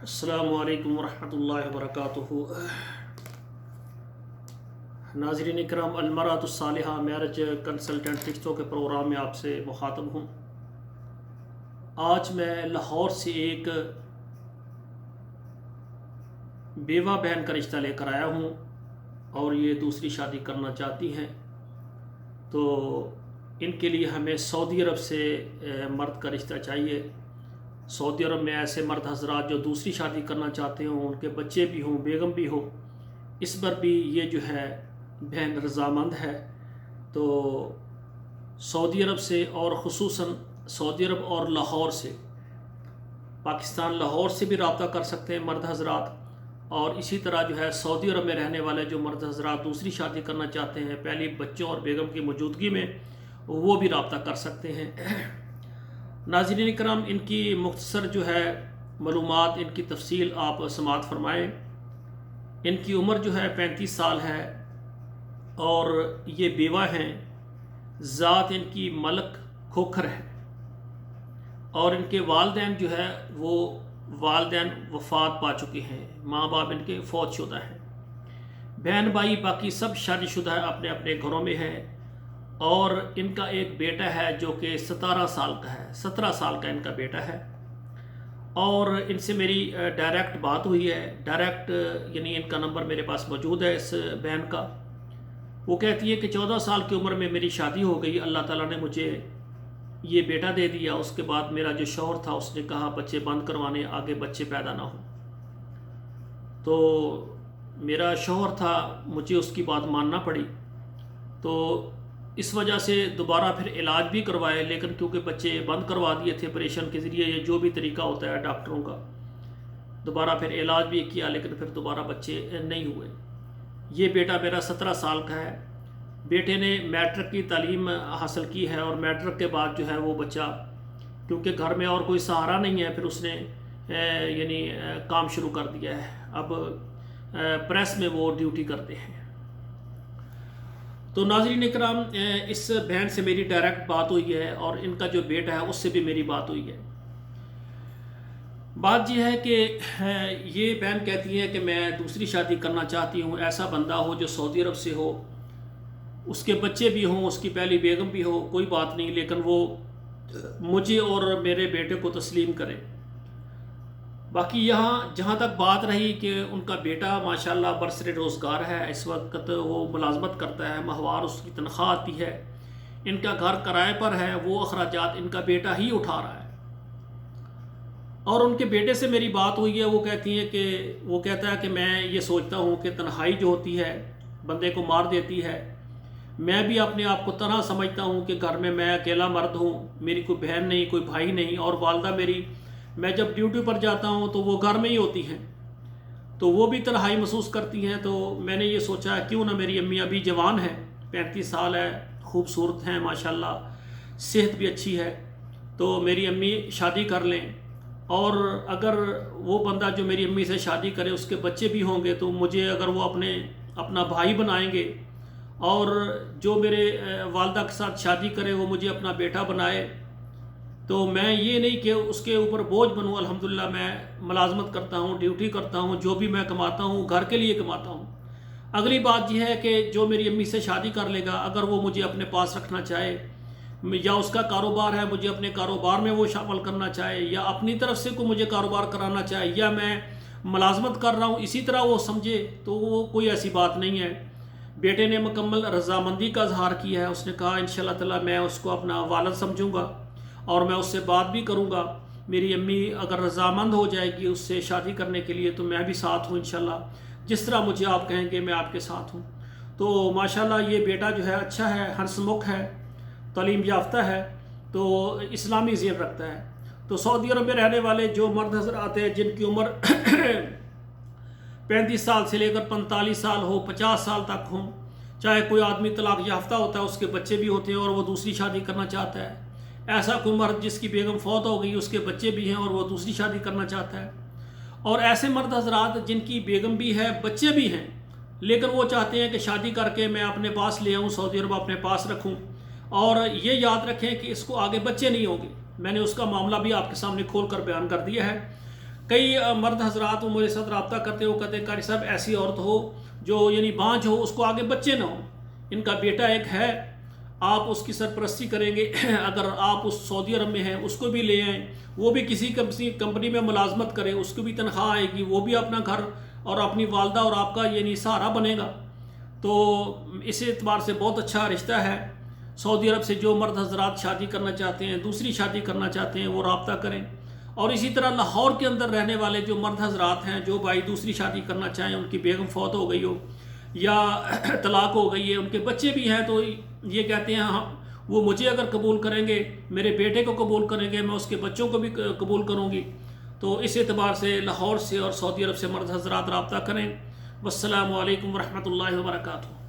السلام علیکم ورحمۃ اللہ وبرکاتہ۔ ناظرین اکرام، المرأۃ الصالحہ میرج کنسلٹنٹ رشتوں کے پروگرام میں آپ سے مخاطب ہوں۔ آج میں لاہور سے ایک بیوہ بہن کا رشتہ لے کر آیا ہوں اور یہ دوسری شادی کرنا چاہتی ہیں، تو ان کے لیے ہمیں سعودی عرب سے مرد کا رشتہ چاہیے۔ سعودی عرب میں ایسے مرد حضرات جو دوسری شادی کرنا چاہتے ہوں، ان کے بچے بھی ہوں، بیگم بھی ہو، اس پر بھی یہ جو ہے بہن رضامند ہے۔ تو سعودی عرب سے، اور خصوصاً سعودی عرب اور لاہور سے، پاکستان لاہور سے بھی رابطہ کر سکتے ہیں مرد حضرات، اور اسی طرح جو ہے سعودی عرب میں رہنے والے جو مرد حضرات دوسری شادی کرنا چاہتے ہیں پہلی بچوں اور بیگم کی موجودگی میں، وہ بھی رابطہ کر سکتے ہیں۔ ناظرین اکرام، ان کی مختصر جو ہے معلومات، ان کی تفصیل آپ سماعت فرمائیں۔ ان کی عمر جو ہے 35 سال ہے اور یہ بیوہ ہیں۔ ذات ان کی ملک کھوکھر ہے، اور ان کے والدین جو ہے وہ والدین وفات پا چکے ہیں، ماں باپ ان کے فوت شدہ ہیں۔ بہن بھائی باقی سب شادی شدہ اپنے اپنے گھروں میں ہیں، اور ان کا ایک بیٹا ہے جو کہ 17 سال کا ہے، 17 سال کا ان کا بیٹا ہے۔ اور ان سے میری ڈائریکٹ بات ہوئی ہے، ڈائریکٹ یعنی ان کا نمبر میرے پاس موجود ہے اس بہن کا۔ وہ کہتی ہے کہ 14 سال کی عمر میں میری شادی ہو گئی، اللہ تعالیٰ نے مجھے یہ بیٹا دے دیا۔ اس کے بعد میرا جو شوہر تھا اس نے کہا بچے بند کروانے، آگے بچے پیدا نہ ہوں۔ تو میرا شوہر تھا، مجھے اس کی بات ماننا پڑی، تو اس وجہ سے دوبارہ پھر علاج بھی کروائے، لیکن کیونکہ بچے بند کروا دیے تھے آپریشن کے ذریعے، یہ جو بھی طریقہ ہوتا ہے ڈاکٹروں کا، دوبارہ پھر علاج بھی کیا، لیکن پھر دوبارہ بچے نہیں ہوئے۔ یہ بیٹا میرا 17 سال کا ہے۔ بیٹے نے میٹرک کی تعلیم حاصل کی ہے، اور میٹرک کے بعد جو ہے وہ بچہ، کیونکہ گھر میں اور کوئی سہارا نہیں ہے، پھر اس نے یعنی کام شروع کر دیا ہے۔ اب پریس میں وہ ڈیوٹی کرتے ہیں۔ تو ناظرین اکرام، اس بہن سے میری ڈائریکٹ بات ہوئی ہے، اور ان کا جو بیٹا ہے اس سے بھی میری بات ہوئی ہے۔ بات یہ ہے کہ یہ بہن کہتی ہے کہ میں دوسری شادی کرنا چاہتی ہوں، ایسا بندہ ہو جو سعودی عرب سے ہو، اس کے بچے بھی ہوں، اس کی پہلی بیگم بھی ہو، کوئی بات نہیں، لیکن وہ مجھے اور میرے بیٹے کو تسلیم کرے۔ باقی یہاں جہاں تک بات رہی کہ ان کا بیٹا ماشاءاللہ برسر روزگار ہے، اس وقت وہ ملازمت کرتا ہے، ماہوار اس کی تنخواہ آتی ہے، ان کا گھر کرائے پر ہے، وہ اخراجات ان کا بیٹا ہی اٹھا رہا ہے۔ اور ان کے بیٹے سے میری بات ہوئی ہے، وہ کہتی ہیں کہ وہ کہتا ہے کہ میں یہ سوچتا ہوں کہ تنہائی جو ہوتی ہے بندے کو مار دیتی ہے۔ میں بھی اپنے آپ کو تنہا سمجھتا ہوں کہ گھر میں اکیلا مرد ہوں، میری کوئی بہن نہیں، کوئی بھائی نہیں، اور والدہ میری، میں جب ڈیوٹی پر جاتا ہوں تو وہ گھر میں ہی ہوتی ہیں، تو وہ بھی تنہائی محسوس کرتی ہیں۔ تو میں نے یہ سوچا کیوں نہ، میری امی ابھی جوان ہیں، 35 سال ہے، خوبصورت ہیں ماشاءاللہ، صحت بھی اچھی ہے، تو میری امی شادی کر لیں، اور اگر وہ بندہ جو میری امی سے شادی کرے اس کے بچے بھی ہوں گے، تو مجھے اگر وہ اپنا بھائی بنائیں گے، اور جو میرے والدہ کے ساتھ شادی کرے وہ مجھے اپنا بیٹا بنائے، تو میں یہ نہیں کہ اس کے اوپر بوجھ بنوں۔ الحمدللہ میں ملازمت کرتا ہوں، ڈیوٹی کرتا ہوں، جو بھی میں کماتا ہوں گھر کے لیے کماتا ہوں۔ اگلی بات یہ ہے کہ جو میری امی سے شادی کر لے گا، اگر وہ مجھے اپنے پاس رکھنا چاہے، یا اس کا کاروبار ہے مجھے اپنے کاروبار میں وہ شامل کرنا چاہے، یا اپنی طرف سے کوئی مجھے کاروبار کرانا چاہے، یا میں ملازمت کر رہا ہوں اسی طرح وہ سمجھے، تو وہ کوئی ایسی بات نہیں ہے۔ بیٹے نے مکمل رضامندی کا اظہار کیا ہے، اس نے کہا انشاءاللہ تعالی میں اس کو اپنا والد سمجھوں گا، اور میں اس سے بات بھی کروں گا۔ میری امی اگر رضامند ہو جائے گی اس سے شادی کرنے کے لیے تو میں بھی ساتھ ہوں انشاءاللہ، جس طرح مجھے آپ کہیں گے میں آپ کے ساتھ ہوں۔ تو ماشاءاللہ یہ بیٹا جو ہے اچھا ہے، ہنسمکھ ہے، تعلیم یافتہ ہے، تو اسلامی ذہن رکھتا ہے۔ تو سعودی عرب میں رہنے والے جو مرد حضرات ہیں جن کی عمر 35 سال سے لے کر 45 سال ہو، 50 سال تک ہوں، چاہے کوئی آدمی طلاق یافتہ ہوتا ہے، اس کے بچے بھی ہوتے ہیں اور وہ دوسری شادی کرنا چاہتا ہے، ایسا کوئی مرد جس کی بیگم فوت ہو گئی، اس کے بچے بھی ہیں اور وہ دوسری شادی کرنا چاہتا ہے، اور ایسے مرد حضرات جن کی بیگم بھی ہے، بچے بھی ہیں، لیکن وہ چاہتے ہیں کہ شادی کر کے میں اپنے پاس لے آؤں، سعودی عرب اپنے پاس رکھوں، اور یہ یاد رکھیں کہ اس کو آگے بچے نہیں ہوں گے۔ میں نے اس کا معاملہ بھی آپ کے سامنے کھول کر بیان کر دیا ہے کئی مرد حضرات وہ میرے ساتھ رابطہ کرتے ہو کہتے ہیں قاری صاحب ایسی عورت ہو جو یعنی بانجھ ہو، اس کو آگے بچے نہ ہوں، ان کا بیٹا ایک ہے، آپ اس کی سرپرستی کریں گے، اگر آپ اس سعودی عرب میں ہیں اس کو بھی لے آئیں، وہ بھی کسی کمپنی میں ملازمت کرے، اس کو بھی تنخواہ آئے گی، وہ بھی اپنا گھر اور اپنی والدہ اور آپ کا یعنی سہارا بنے گا۔ تو اس اعتبار سے بہت اچھا رشتہ ہے۔ سعودی عرب سے جو مرد حضرات شادی کرنا چاہتے ہیں، دوسری شادی کرنا چاہتے ہیں، وہ رابطہ کریں۔ اور اسی طرح لاہور کے اندر رہنے والے جو مرد حضرات ہیں، جو بھائی دوسری شادی کرنا چاہیں، ان کی بیگم فوت ہو گئی ہو یا طلاق ہو گئی ہے، ان کے بچے بھی ہیں، تو یہ کہتے ہیں ہاں وہ مجھے اگر قبول کریں گے، میرے بیٹے کو قبول کریں گے، میں اس کے بچوں کو بھی قبول کروں گی۔ تو اس اعتبار سے لاہور سے اور سعودی عرب سے مرد حضرات رابطہ کریں۔ والسلام علیکم ورحمۃ اللہ وبرکاتہ۔